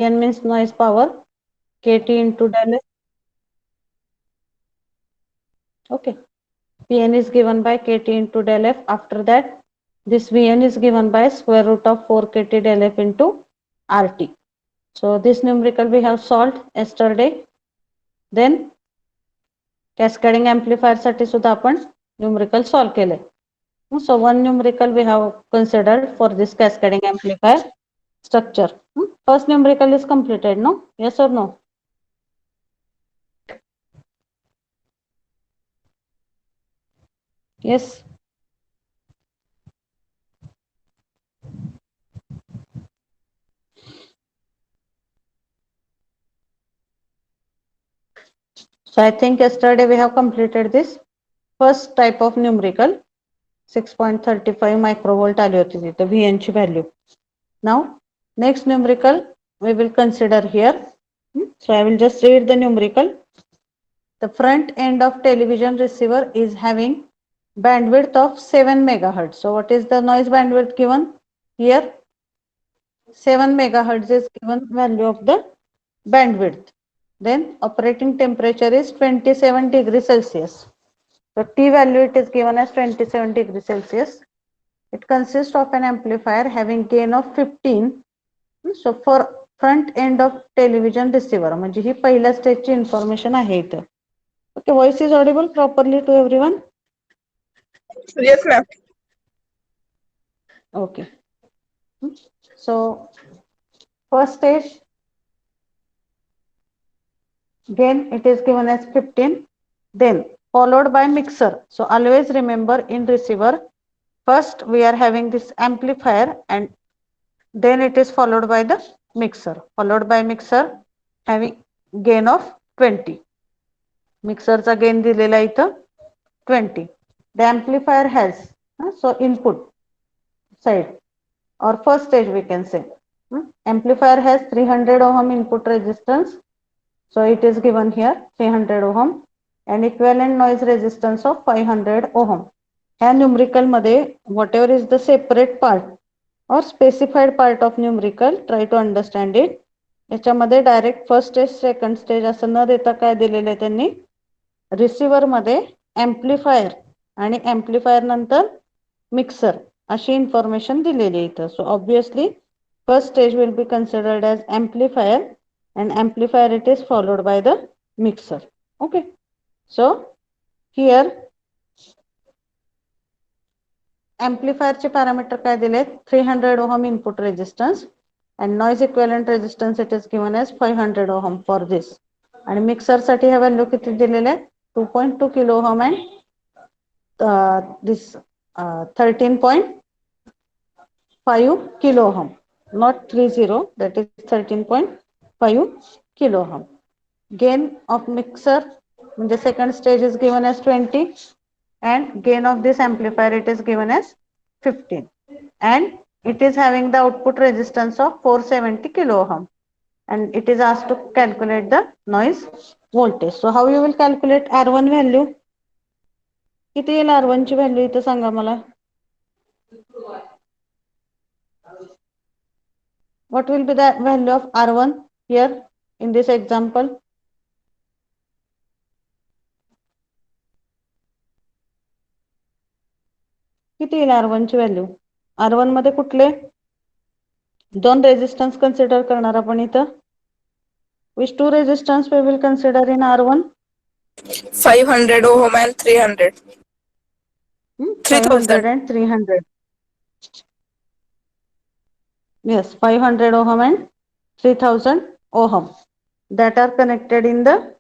Pn means noise power, Kt into del F. Okay. Pn is given by Kt into del F. After that, this Vn is given by square root of 4 Kt del F into RT. So this numerical we have solved yesterday. Then cascading amplifier साठी सुद्धा आपण numerical solve केले. So one numerical we have considered for this cascading amplifier structure. First numerical is completed, no? Yes or no? Yes. So I think yesterday we have completed this first type of numerical. 6.35 microvolt आली होती तिथे VN ची value. Now next numerical we will consider here. So I will just read the numerical. The front end of television receiver is having bandwidth of 7 megahertz. So what is the noise bandwidth given here? 7 megahertz is given value of the bandwidth. Then operating temperature is 27 degrees Celsius. So T value it is given as 27 degrees Celsius. It consists of an amplifier having gain of 15. So for front end of television receiver म्हणजे ही पहिल्या स्टेजची information आहे इथं. Okay, voice is audible properly to everyone? Yes, ma'am. Okay. So first stage gain it is given as 15, then followed by mixer. So always remember in receiver first we are having this amplifier and then it is followed by the mixer, followed by mixer having gain of 20. Mixerचा gain दिलेला इथं 20. The amplifier has so input side or first stage we can say amplifier has 300 ohm input resistance. So it is given here 300 ohm and equivalent noise resistance of 500 ohm. ह्या numerical मध्ये whatever is the separate part or specified part of numerical try to understand it. याच्यामध्ये direct first stage second stage असं न देता काय दिलेलं आहे त्यांनी रिसिव्हर मध्ये एम्प्लिफायर आणि एम्प्लिफायर नंतर मिक्सर अशी इन्फॉर्मेशन दिलेली आहे इथं. So obviously first stage will be considered as amplifier and amplifier it is followed by the mixer. Okay, so here amplifier चे parameter काय दिले 300 ohm input resistance and noise equivalent resistance it is given as 500 ohm for this आणि mixer साठी हे value किती दिलेले 2.2 kilo ohm and this 13.5 kilo ohm, not 30, that is 13.5 kilo ohm. Gain of mixer the second stage is given as 20 and gain of this amplifier it is given as 15 and it is having the output resistance of 470 kilo ohm and it is asked to calculate the noise voltage. So how you will calculate R1 value? किती येईल R1 ची value इथं सांगा मला. What will be the value of R1 here in this example? किती येईल R1 ची value. R1 मध्ये कुठले दोन रेजिस्टन्स कन्सिडर करणार आपण इथं. Which two resistance we will consider in R1? 500 ohm and 300. 500 3000. and 300. Yes, 500 ohm and 3000 ohm that are connected in the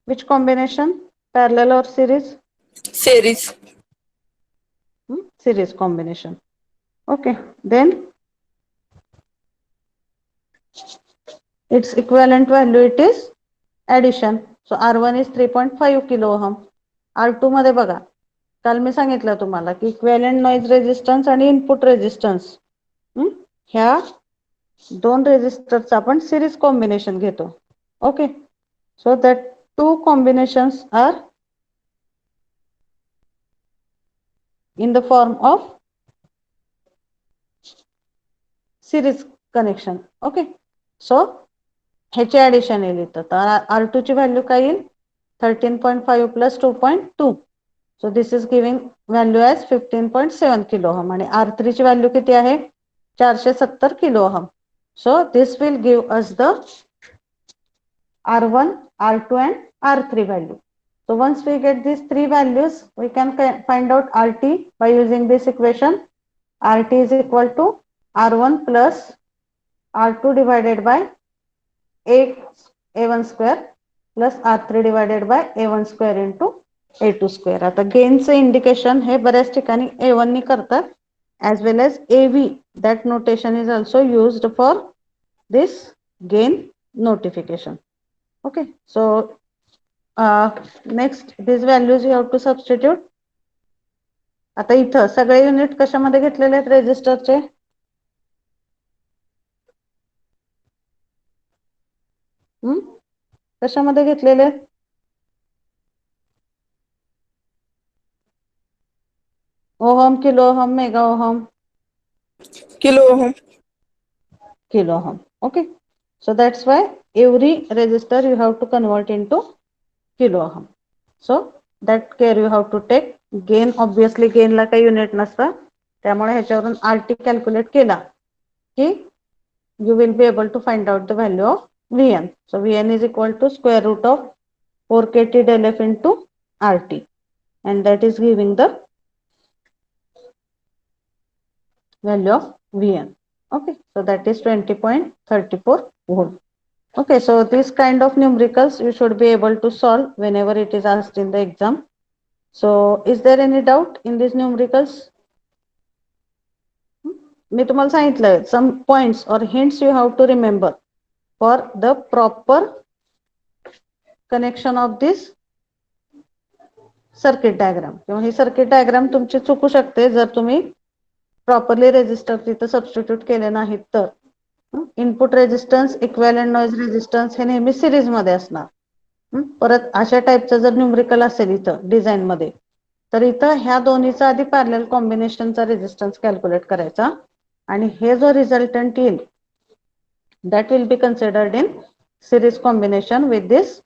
which combination? Parallel or series? Series. Series combination. Okay, then its equivalent value it is addition. So R1 is 3.5 kilo ohm. R2 मध्ये बघा काल मी सांगितलं तुम्हाला की equivalent noise resistance आणि input resistance ह्या दोन रेजिस्टरचा आपण सिरीज कॉम्बिनेशन घेतो. Okay, so that two combinations are in the form of series connection. Okay, so ह्याची ॲडिशन येईल इथं. तर R2 ची व्हॅल्यू काय येईल 13.5 plus 2.2. So this is giving value as 15.7 kilo ohm. आणि R3 ची व्हॅल्यू किती आहे 470 kilo ohm. So this will give us the R1, R2 and R3 value. So once we get these three values, we can find out RT by using this equation. RT is equal to R1 plus R2 divided by A1 square plus R3 divided by A1 square into A2 square. आता गेनचं indication हे बऱ्याच ठिकाणी A1 नी करतात, as well as AV. That notation is also used for this gain notification. Okay, so next these values you have to substitute. आता इथं सगळे unit कशामध्ये घेतलेले आहेत रेजिस्टरचे कशामध्ये घेतलेले आहेत ohm kilo ohm mega ohm Kilo ohm. kilo ohm. Okay, so that's why every resistor you have to convert into kilo ohm. So that care you have to take. Gain obviously gain ला काही unit नसतं, त्यामुळे ह्याच्यावरून RT calculate केला की you will be able to find out the value of Vn. So Vn is equal to square root of 4 kT del F into RT, and that is giving the value of Vn. Okay, so that is 20.34 volt. Okay, so this kind of numericals you should be able to solve whenever it is asked in the exam. So is there any doubt in these numericals? मी तुम्हाला सांगितलं some points or hints you have to remember for the proper connection of this circuit diagram. किंवा ही circuit diagram तुमची चुकू शकते जर तुम्ही properly resistor तिथं substitute केले नाहीत तर. Input resistance equivalent noise resistance हे नेहमी सिरीज मध्ये असणार. परत अशा टाईपचं जर न्यूमरिकल असेल इथं डिझाईन मध्ये तर इथं ह्या दोन्हीचा आधी पॅरलल कॉम्बिनेशनचा रेजिस्टन्स कॅल्क्युलेट करायचा आणि हे जो रिझल्टंट येईल that will be considered in series combination with this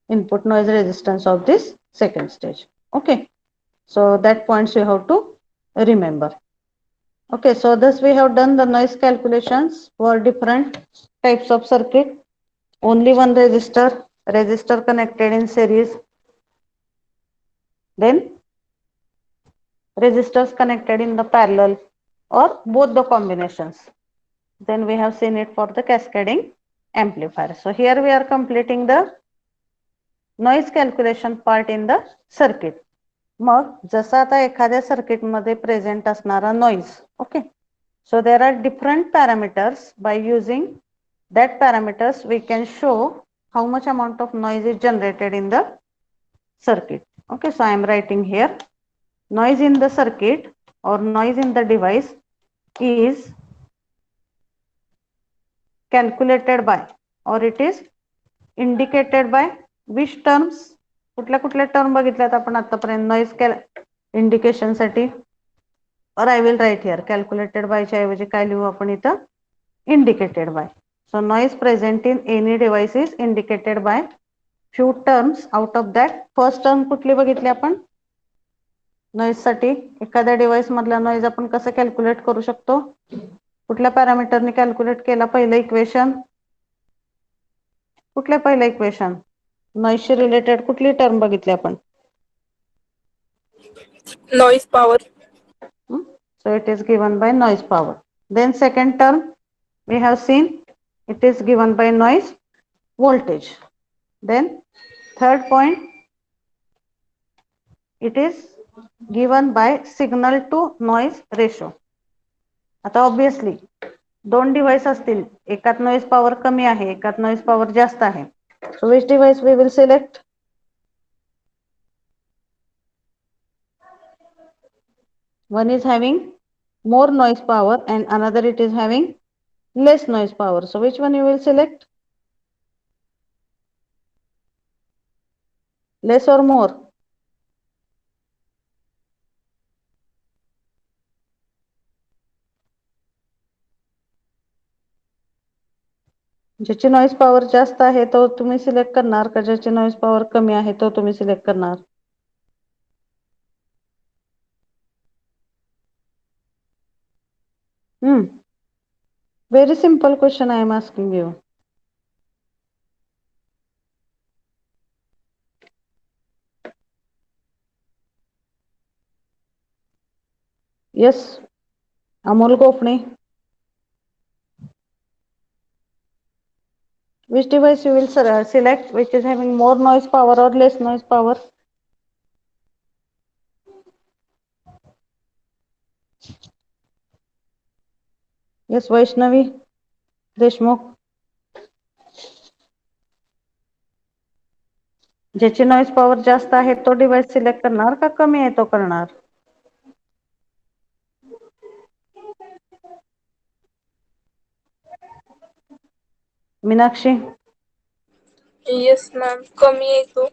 input noise resistance of this second stage. Okay, so that points you have to remember. Okay, so thus we have done the noise calculations for different types of circuit. Only one resistor connected in series, then resistors connected in the parallel or both the combinations. Then we have seen it for the cascading amplifier. So here we are completing the noise calculation part in the circuit. मग जसा आता एखाद्या circuit मध्ये present असणारा noise. Okay, so there are different parameters. By using that parameters we can show how much amount of noise is generated in the circuit. Okay, so I am writing here noise in the circuit or noise in the device is calculated by or it is indicated by which terms. कुठल्या कुठल्या term बघितल्यात आपण आतापर्यंत noise indication साठी. or I will write here calculated by च्या ऐवजी काय लिहू आपण इथं indicated by. So noise present in any device is indicated by few terms. Out of that first term कुठली बघितली आपण नॉइज साठी. एखाद्या डिव्हाइस मधला नॉइज आपण कसं कॅल्क्युलेट करू शकतो कुठल्या पॅरामीटरने कॅल्क्युलेट केला पहिलं इक्वेशन कुठल्या पहिलं इक्वेशन नॉइजशी रिलेटेड कुठली टर्म बघितली आपण Noise power. So it is given by noise power. Then second term we have seen it is given by noise voltage. Then third point it is given by signal to noise ratio. आता obviously दोन device असतील एकात noise power कमी आहे एकात noise power जास्त आहे. So which device we will select? One is having more noise power and another it is having less noise power. So which one you will select? Less or more? ज्याची noise power जास्त आहे तो तुम्ही select करणार का ज्याची noise power कमी आहे तो तुम्ही सिलेक्ट करणार? Very simple question I am asking you. Yes, Amol Gofne. Which device you will select, which is having more noise power or less noise power? Yes, Vaishnavi Deshmukh. ज्याची noise power जास्त आहे तो device select करणार का कमी आहे तो करणार? मीनाक्षी. Yes, ma'am. कमी आहे तो.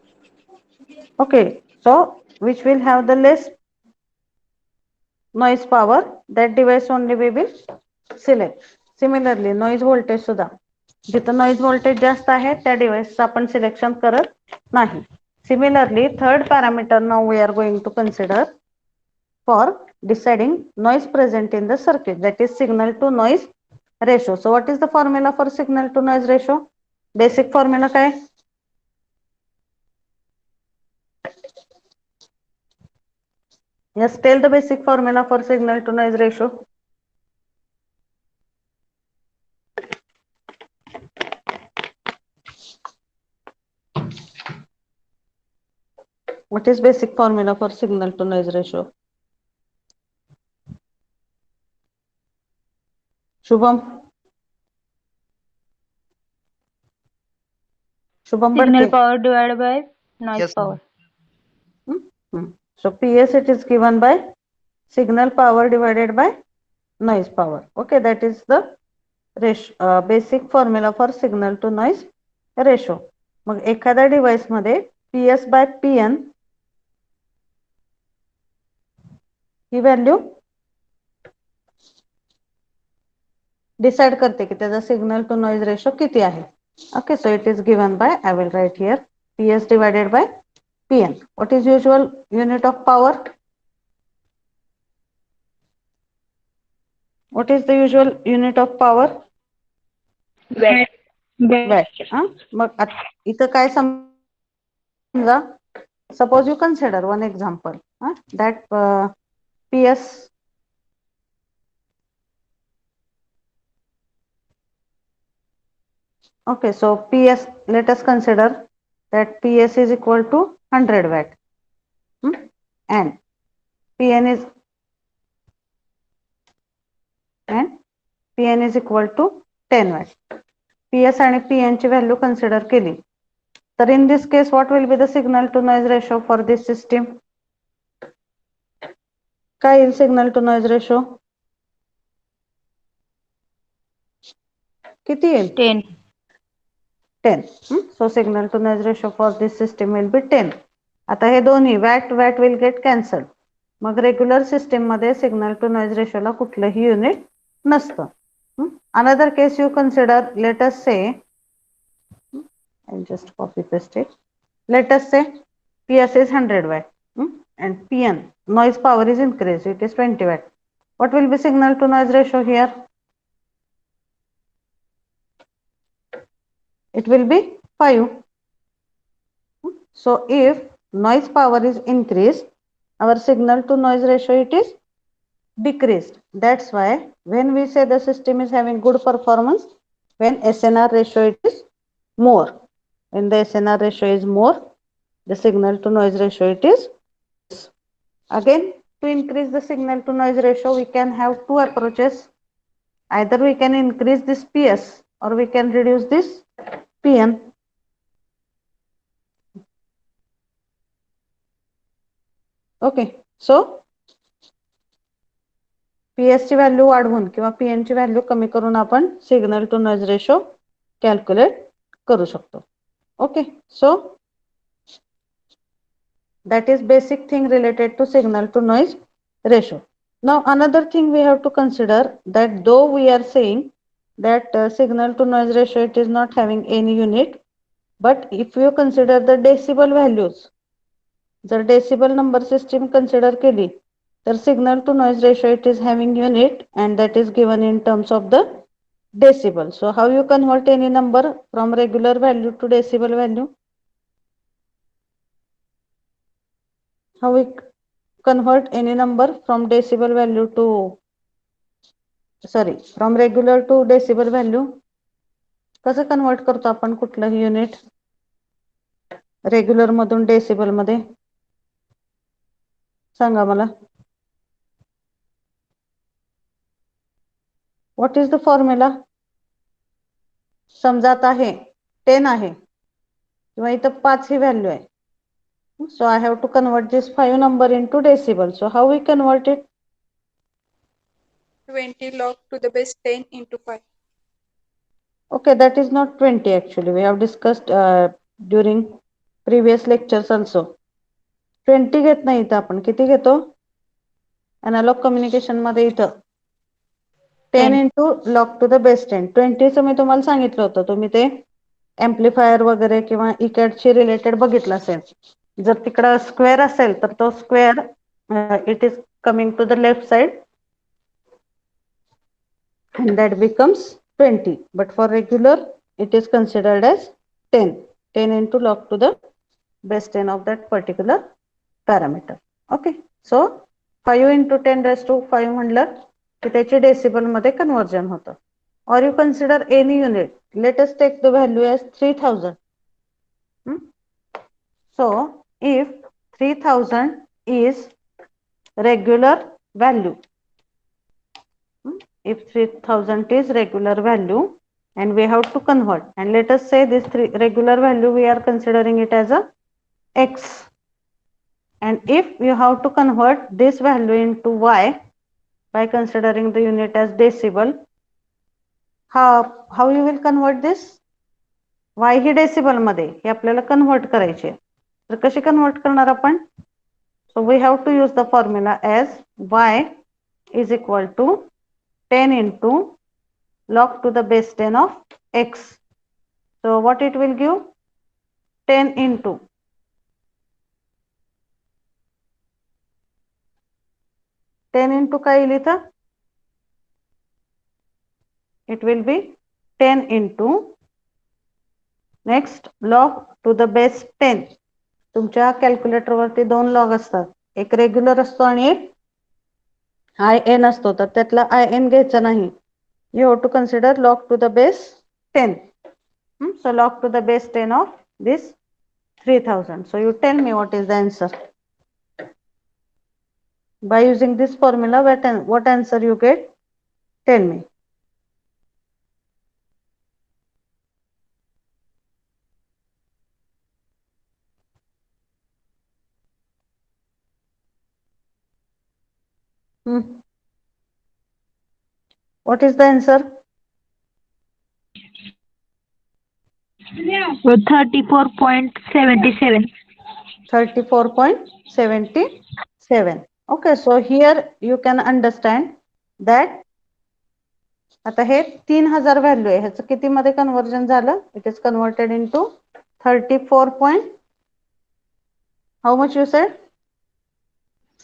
Okay, so which will have the less noise power, that device only we will select. Similarly, noise voltage सुद्धा जिथं noise voltage जास्त आहे त्या device आपण सिलेक्शन करत नाही. Similarly, third parameter now we are going to consider for deciding noise present in the circuit, that is signal to noise ratio. So what is the formula for signal to noise ratio? Basic formula काय? Yes, tell the basic formula for signal to noise ratio. What is basic formula for signal to noise ratio? Shubham. Shubham Signal Badke. power divided by noise Yes, power. So PS it is given by signal power divided by noise power. Okay, that is the ratio, basic formula for signal to noise ratio. मग एखाद्या device मध्ये PS by PN he value decide करते की त्याचा signal to noise ratio किती आहे. Okay, so it is given by, I will write here, PS divided by PN. What is usual unit of power? What is the usual unit of power? Watt. Watt. मग इथं काय समजा, suppose you consider one example, that PS okay, so PS, let us consider that PS is equal to 100 watt, and PN is equal to 10 watt. PS आणि PN ची value consider केली तर in this case what will be the signal to noise ratio for this system? काय येईल signal to noise ratio? किती येईल? 10. 10. So signal to noise ratio for this system will be 10. आता हे दोन्ही watt will get cancelled. Mug regular system मध्ये signal to noise रेशोला कुठलंही unit नसतं. Another case you consider, let us say, I'll just copy paste it. Let us say PS is 100 watt, and PN noise power is increased, it is 20 watt. What will be signal to noise ratio here? It will be 5. So if noise power is increased, our signal to noise ratio it is decreased. That's why when we say the system is having good performance, when SNR ratio it is more. When the SNR ratio is more, the signal to noise ratio it is less. Again, to increase the signal to noise ratio, we can have two approaches. Either we can increase this PS or we can reduce this PN. Okay, so PS ची value वाढवून किंवा PN ची value कमी करून आपण signal to noise ratio calculate करू शकतो. Okay, so that is basic thing related to signal to noise ratio. Now another thing we have to consider, that though we are saying that signal to noise ratio, it is not having any unit. But if you consider the decibel values, जर decibel number system consider केली, तर signal to noise ratio it is having unit and that is given in terms of the decibel. So how you convert any number from regular value to decibel value? How we convert any number from decibel value to, sorry, from regular to decibel value? कसं convert करतो आपण कुठलंही unit regular मधून decibel मध्ये? सांगा मला. What is the formula? समजा आता आहे 10 आहे किंवा इथं 5 ही व्हॅल्यू आहे. So I have to convert this 5 number into decibel. So how we convert it? 20 log to the base 10 into 5. Okay, that is not 20 actually. We have discussed during previous lectures also. 20 घेत नाही इथं आपण. किती घेतो? Analog communication मध्ये इथं 10 into log to the base 10. 20 चं मी तुम्हाला सांगितलं होतं. तुम्ही ते एम्प्लिफायर वगैरे किंवा इकॅड शी रिलेटेड बघितलं असेल. जर तिकडं स्क्वेअर असेल तर तो square it is coming to the left side and that becomes 20, but for regular it is considered as 10 into log to the base 10 of that particular parameter. Okay, so 5 into 10 raised to 5 म्हणलं की त्याचे decibel मध्ये conversion होतं. or you consider any unit. Let us take the value as 3000. So if 3000 is regular value, if 3000 is regular value and we have to convert, and let us say this regular value we are considering it as a x, and if you have to convert this value into y by considering the unit as decibel, how you will convert this? y he decibel मध्ये हे आपल्याला convert करायचे. तर कशी convert करणार आपण? So we have to use the formula as y is equal to 10 into log to the base 10 of x. So what it will give? 10 into 10 into काय येईल इथं? It will be 10 into next log to the base 10. तुमच्या calculator वरती 2 log असतात. एक regular असतो आणि एक IN असतो. तर त्यातला IN घ्यायचा नाही. You have to consider log to the base 10. So log to the base 10 of this 3000. So you tell me what is the answer. By using this formula, what answer you get? Tell me. What is the answer? 34.77. 34.77. Okay, so here you can understand that आता हे 3000 value आहे. ह्याचं किती मध्ये conversion झालं? It is converted into 34 point, how much you said?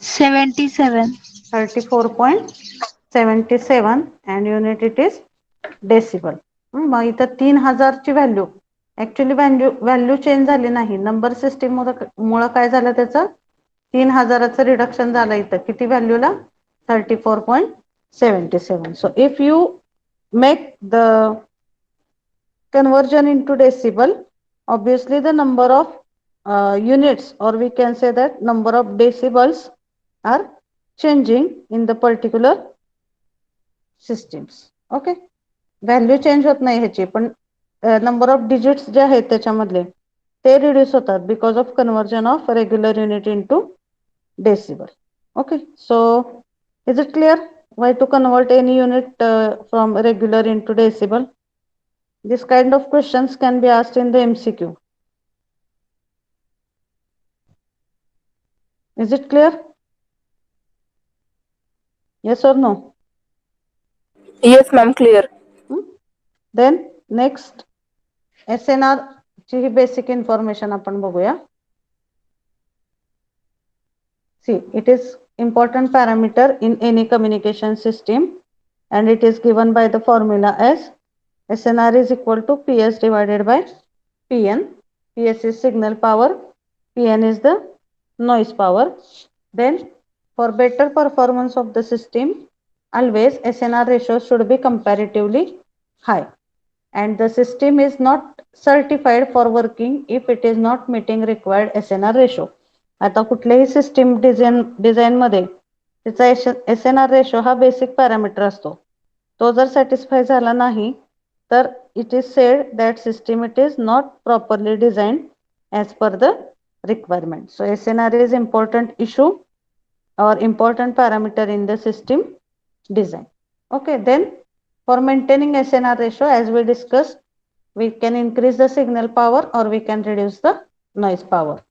77. 34.77 and unit it is decibel. मग इथं 3000 ची value actually value change झाली नाही. नंबर सिस्टीम मुळे काय झालं? त्याचं 3000चं रिडक्शन झालं इथं किती व्हॅल्यूला? 34.77. So if you make the conversion into decibel, obviously the number of units, or we can say that number of decibels are changing in the particular systems. Okay, value change होत नाही ह्याची, पण number of digits जे आहेत त्याच्यामधले ते reduce होतात because of conversion of regular unit into decibel. Okay, so is it clear why to convert any unit from regular into decibel? This kind of questions can be asked in the MCQ. Is it clear? Yes or no? Yes, ma'am, clear. Then next SNR ची ही basic information आपण बघूया. See, it is important parameter in any communication system and it is given by the formula as SNR is equal to PS divided by PN. PS is signal power, PN is the noise power. Then for better performance of the system, always SNR ratio should be comparatively high and the system is not certified for working if it is not meeting required SNR ratio. आता कुठल्याही system design मध्ये त्याचा SNR ratio हा basic parameter असतो. तो जर satisfy झाला नाही तर it is said that system it is not properly design as per the requirement. So SNR is important issue or important parameter in the system design. Okay, then for maintaining SNR ratio, as we discussed, we can increase the signal power or we can reduce the noise power.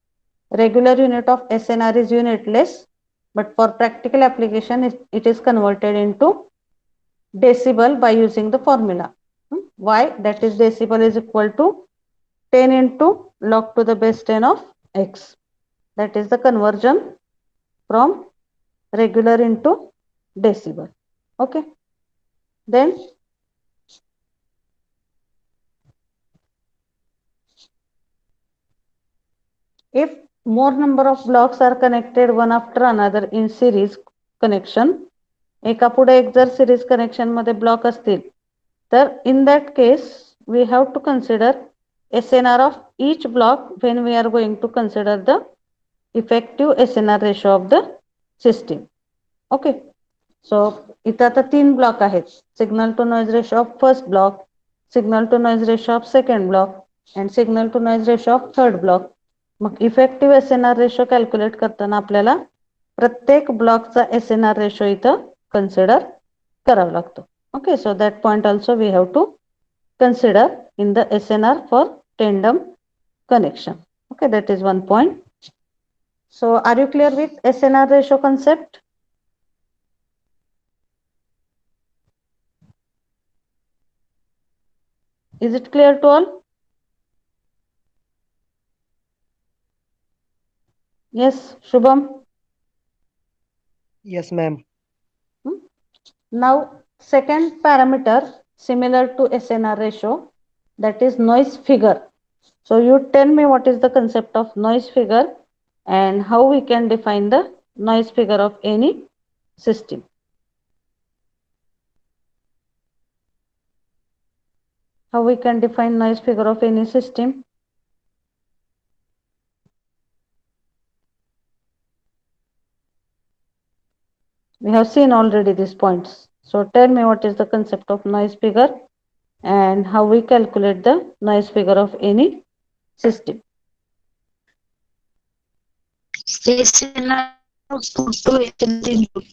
Regular unit of SNR is unitless, but for practical application, it is converted into decibel by using the formula. Why? That is decibel is equal to 10 into log to the base 10 of x. That is the conversion from regular into decibel. Okay. Then if more number of blocks are connected one after another in series connection, एका पुढे एक जर series connection मध्ये block असतील तर in that case we have to consider SNR of each block when we are going to consider the effective SNR ratio of the system. Okay, so इथं आता 3 block आहेत. Signal to noise ratio of first block, signal to noise ratio of second block and signal to noise ratio of third block. मग effective SNR ratio calculate करताना आपल्याला प्रत्येक ब्लॉकचा SNR ratio इथं consider करावा लागतो. Okay, so that point also we have to consider in the SNR for tandem connection. Okay, that is one point. So are you clear with SNR ratio concept? Is it clear to all? Yes, Shubham. Yes, ma'am. Now second parameter similar to SNR ratio, that is noise figure. So you tell me what is the concept of noise figure and how we can define the noise figure of any system. How we can define noise figure of any system? We have seen already these points. So tell me what is the concept of noise figure and how we calculate the noise figure of any system. SNR output to SNR input.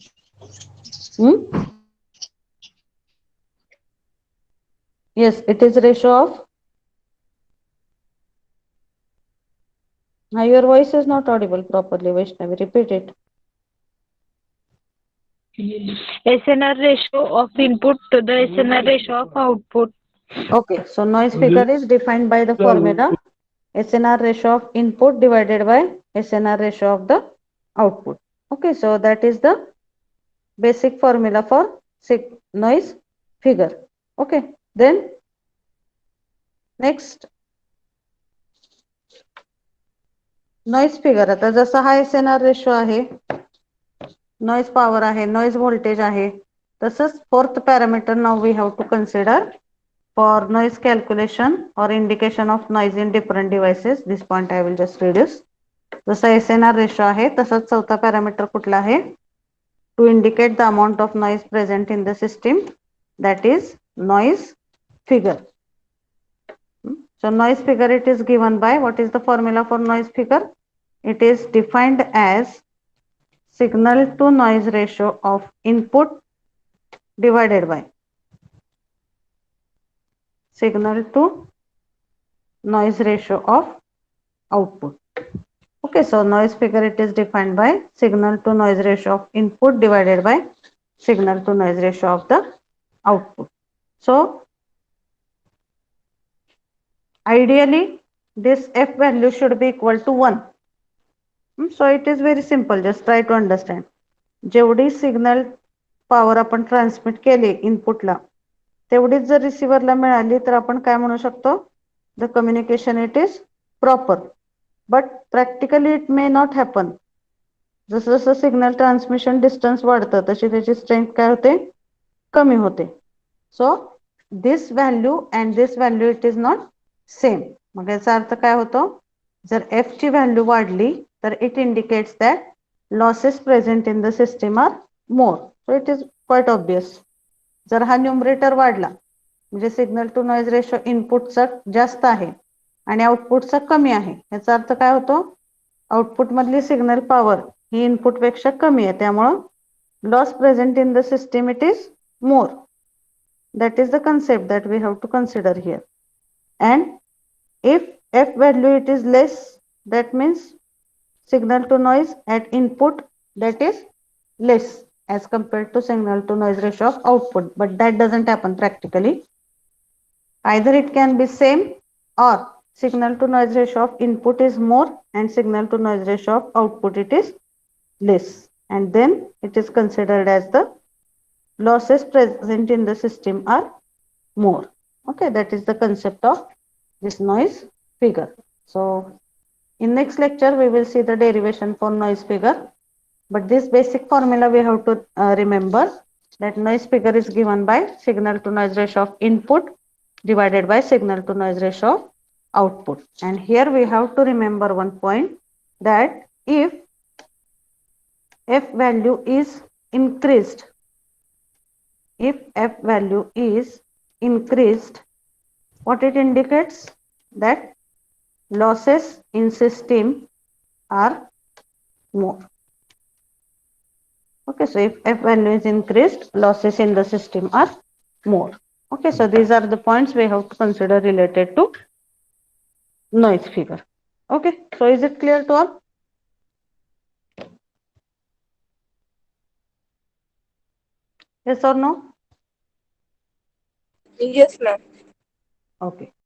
Yes, it is ratio of. Now your voice is not audible properly, Vaishnavi. Repeat it. SNR ratio of input to the SNR ratio of output. Okay, so noise figure is defined by the formula SNR ratio of input divided by SNR ratio of the output. Okay, so that is the basic formula for noise figure. Okay, then next noise figure. आता जसा हा SNR ratio आहे, noise power आहे, noise voltage आहे, तसंच fourth parameter now we have to consider for noise calculation or indication of noise in different devices. This point I will just reduce. जसा SNR ratio आहे तसंच चौथा parameter कुठला आहे? To indicate the amount of noise present in the system, that is noise figure. So noise figure, it is given by, what is the formula for noise figure? It is defined as signal to noise ratio of input divided by signal to noise ratio of output. Okay, so noise figure, it is defined by signal to noise ratio of input divided by signal to noise ratio of the output. So Ideally, this f value should be equal to 1. So it is very simple. Just try to understand. जेवढी signal power आपण transmit केली इनपुटला तेवढीच जर रिसिव्हरला मिळाली तर आपण काय म्हणू शकतो the communication it is proper but practically it may not happen जसं जसं सिग्नल ट्रान्समिशन डिस्टन्स वाढतं तशी त्याची स्ट्रेंथ काय होते कमी होते so this value and this value it is not same मग याचा अर्थ काय होतो जर एफ ची व्हॅल्यू वाढली तर it indicates that losses present in the system are more. So it is quite obvious. जर हा न्यूमरेटर वाढला म्हणजे सिग्नल टू नॉइज रेशो इनपुटचा जास्त आहे आणि आउटपुटचा कमी आहे याचा अर्थ काय होतो आउटपुट मधली सिग्नल पॉवर ही इनपुट पेक्षा कमी आहे त्यामुळे loss present in the system it is more that is the concept that we have to consider here and if f value it is less that means signal to noise at input that is less as compared to signal to noise ratio of output but that doesn't happen practically either it can be same or signal to noise ratio of input is more and signal to noise ratio of output it is less and then it is considered as the losses present in the system are more okay that is the concept of this noise figure so in next lecture, we will see the derivation for noise figure. But this basic formula we have to remember that noise figure is given by signal to noise ratio of input divided by signal to noise ratio of output. And here we have to remember one point that if f value is increased, what it indicates that losses in system are more. Okay, so if f value is increased, losses in the system are more. Okay, so these are the points we have to consider related to noise figure. Okay, so is it clear to all? Yes or no? Yes, ma'am. Okay.